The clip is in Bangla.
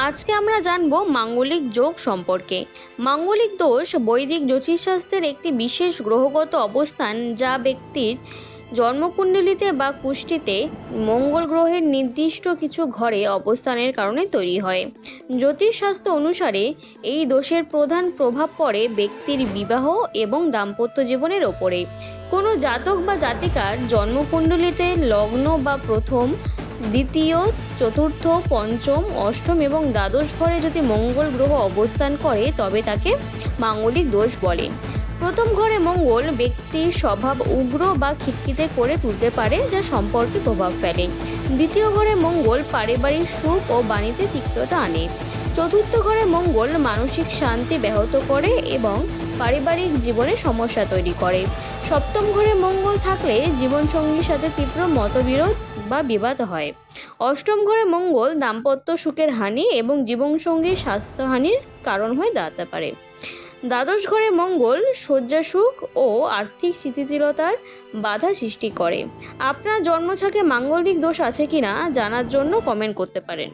আজকে আমরা জানব মাঙ্গলিক যোগ সম্পর্কে। মাঙ্গলিক দোষ বৈদিক জ্যোতিষশাস্ত্রের একটি বিশেষ গ্রহগত অবস্থান, যা ব্যক্তির জন্মকুণ্ডলিতে বা কুষ্ঠিতে মঙ্গল গ্রহের নির্দিষ্ট কিছু ঘরে অবস্থানের কারণে তৈরি হয়। জ্যোতিষশাস্ত্র অনুসারে এই দোষের প্রধান প্রভাব পড়ে ব্যক্তির বিবাহ এবং দাম্পত্য জীবনের ওপরে। কোনো জাতক বা জাতিকার জন্মকুণ্ডলিতে লগ্ন বা প্রথম, দ্বিতীয়, চতুর্থ, পঞ্চম, অষ্টম এবং দ্বাদশ ঘরে যদি মঙ্গল গ্রহ অবস্থান করে তবে তাকে মাঙ্গলিক দোষ বলে। প্রথম ঘরে মঙ্গল ব্যক্তির স্বভাব উগ্র বা খিটখিটে করে তুলতে পারে, যা সম্পর্কে প্রভাব ফেলে। দ্বিতীয় ঘরে মঙ্গল পারিবারিক সুখ ও বাণীতে তিক্ততা আনে। চতুর্থ ঘরে মঙ্গল মানসিক শান্তি ব্যাহত করে এবং পারিবারিক জীবনে সমস্যা তৈরি করে। সপ্তম ঘরে মঙ্গল থাকলে জীবনসঙ্গীর সাথে তীব্র মতবিরোধ বা বিবাদ হয়। অষ্টম ঘরে মঙ্গল দাম্পত্য সুখের হানি এবং জীবনসঙ্গীর স্বাস্থ্যহানির কারণ হয়ে দাঁড়াতে পারে। দ্বাদশ ঘরে মঙ্গল শয্যাসুখ ও আর্থিক স্থিতিশীলতার বাধা সৃষ্টি করে। আপনার জন্মছকে মাঙ্গলিক দোষ আছে কিনা জানার জন্য কমেন্ট করতে পারেন।